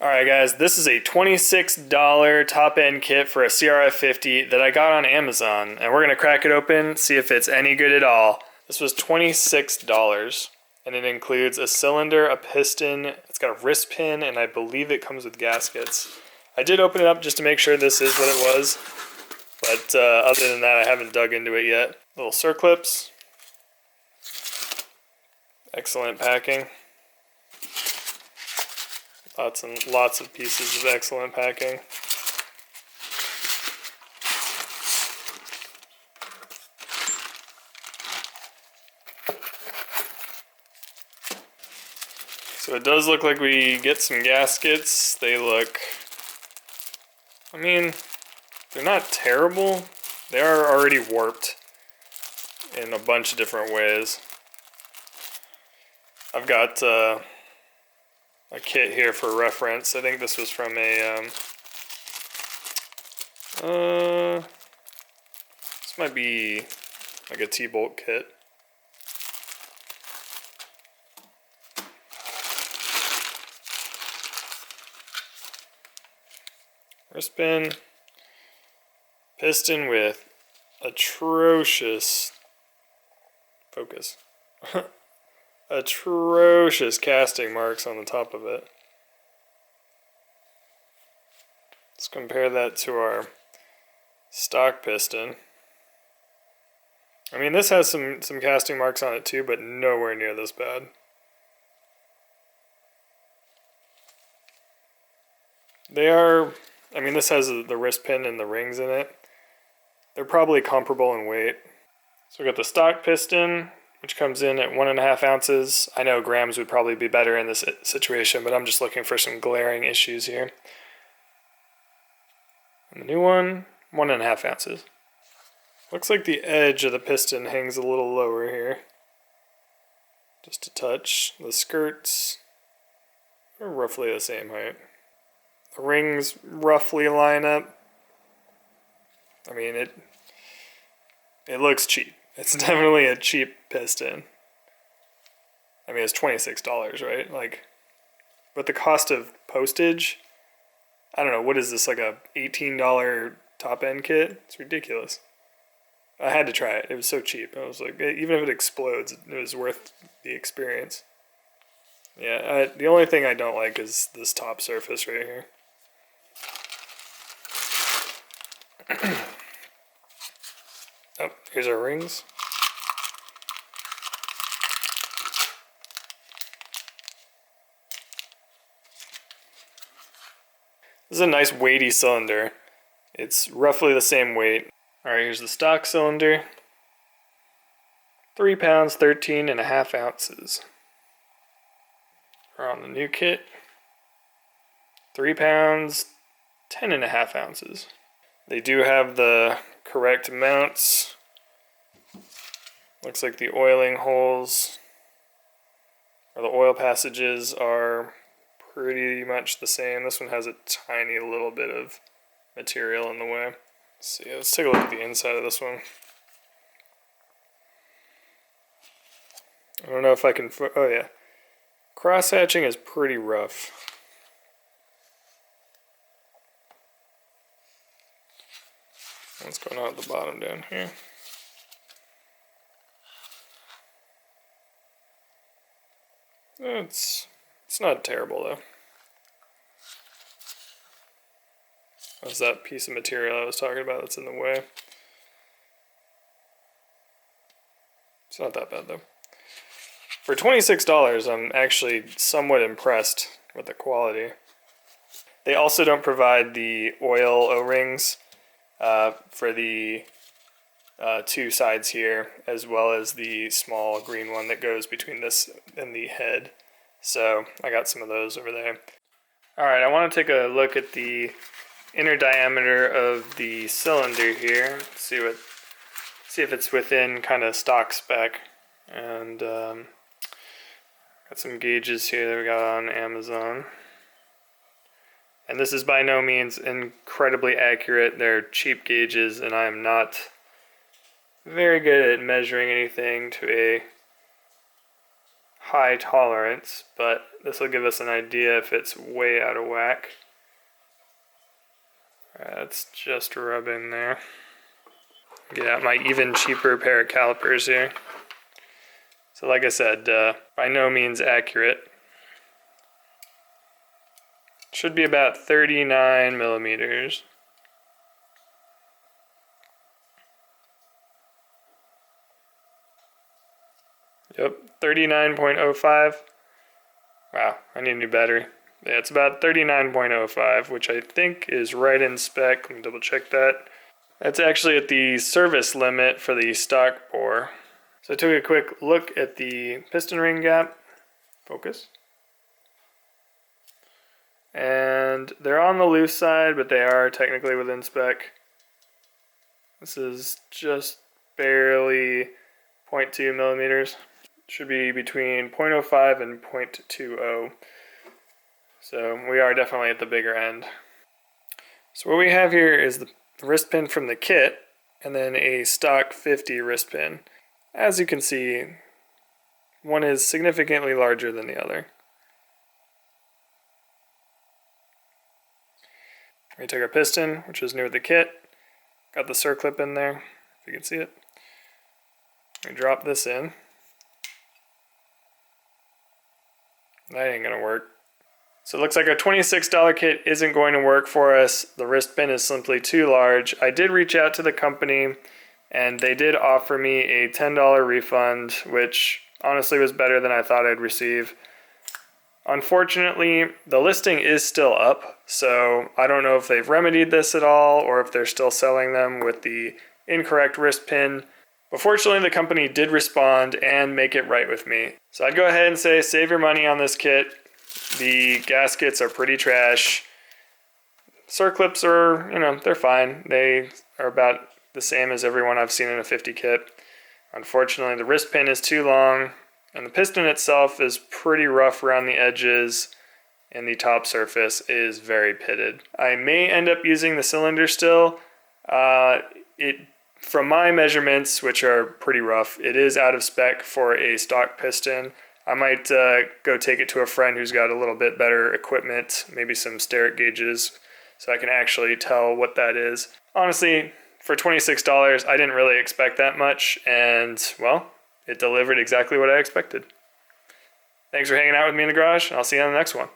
Alright guys, this is a $26 top-end kit for a Crf50 that I got on Amazon, and we're going to crack it open, see if it's any good at all. This was $26, and it includes a cylinder, a piston, it's got a wrist pin, and I believe it comes with gaskets. I did open it up just to make sure this is what it was, but other than that I haven't dug into it yet. Little circlips. Excellent packing. Lots and lots of pieces of excellent packing. So it does look like we get some gaskets. They look, I mean, they're not terrible. They are already warped in a bunch of different ways. I've got a kit here for reference. I think this was from a, this might be like a T-bolt kit. Wrist pin, piston with atrocious focus. Atrocious casting marks on the top of it. Let's compare that to our stock piston. I mean, this has some casting marks on it too, but nowhere near this bad. They are, I mean, this has the wrist pin and the rings in it. They're probably comparable in weight. So we got the stock piston, which comes in at 1.5 ounces. I know grams would probably be better in this situation, but I'm just looking for some glaring issues here. And the new one, 1.5 ounces. Looks like the edge of the piston hangs a little lower here. Just a touch. The skirts are roughly the same height. The rings roughly line up. I mean, it looks cheap. It's definitely a cheap piston. I mean, it's $26, right? Like, but the cost of postage, I don't know, what is this, like a $18 top-end kit? It's ridiculous. I had to try it. It was so cheap. I was like, even if it explodes, it was worth the experience. Yeah, the only thing I don't like is this top surface right here. Oh, here's our rings. This is a nice weighty cylinder. It's roughly the same weight. Alright, here's the stock cylinder. 3 pounds, 13.5 ounces. We're on the new kit. 3 pounds, 10.5 ounces. They do have the correct mounts. Looks like the oiling holes, or the oil passages, are pretty much the same. This one has a tiny little bit of material in the way. Let's see, let's take a look at the inside of this one. I don't know if I can, oh yeah. Cross hatching is pretty rough. What's going on at the bottom down here? It's not terrible though. That's that piece of material I was talking about that's in the way. It's not that bad though. For $26, I'm actually somewhat impressed with the quality. They also don't provide the oil O-rings for the two sides here, as well as the small green one that goes between this and the head. So I got some of those over there. Alright, I want to take a look at the inner diameter of the cylinder here, see if it's within kind of stock spec. And got some gauges here that we got on Amazon. And this is by no means incredibly accurate. They're cheap gauges, and I am not very good at measuring anything to a high tolerance, but this will give us an idea if it's way out of whack. Let's just rub in there. Get out my even cheaper pair of calipers here. So like I said, by no means accurate. Should be about 39 millimeters. Yep, 39.05. Wow, I need a new battery. Yeah, it's about 39.05, which I think is right in spec. Let me double check that. That's actually at the service limit for the stock bore. So I took a quick look at the piston ring gap. Focus. And they're on the loose side, but they are technically within spec. This is just barely 0.2 millimeters. Should be between 0.05 and 0.20. So we are definitely at the bigger end. So what we have here is the wrist pin from the kit, and then a stock 50 wrist pin. As you can see, one is significantly larger than the other. We took our piston, which is new with the kit, got the circlip in there, if you can see it. We drop this in. That ain't gonna work. So it looks like a $26 kit isn't going to work for us. The wrist pin is simply too large. I did reach out to the company and they did offer me a $10 refund, which honestly was better than I thought I'd receive. Unfortunately, the listing is still up, so I don't know if they've remedied this at all or if they're still selling them with the incorrect wrist pin. But fortunately, the company did respond and make it right with me. So I'd go ahead and say save your money on this kit. The gaskets are pretty trash. Circlips are, they're fine. They are about the same as everyone I've seen in a 50 kit. Unfortunately, the wrist pin is too long, and the piston itself is pretty rough around the edges, and the top surface is very pitted. I may end up using the cylinder still. From my measurements, which are pretty rough, it is out of spec for a stock piston. I might go take it to a friend who's got a little bit better equipment, maybe some steric gauges, so I can actually tell what that is. Honestly, for $26, I didn't really expect that much, and, well, it delivered exactly what I expected. Thanks for hanging out with me in the garage, and I'll see you on the next one.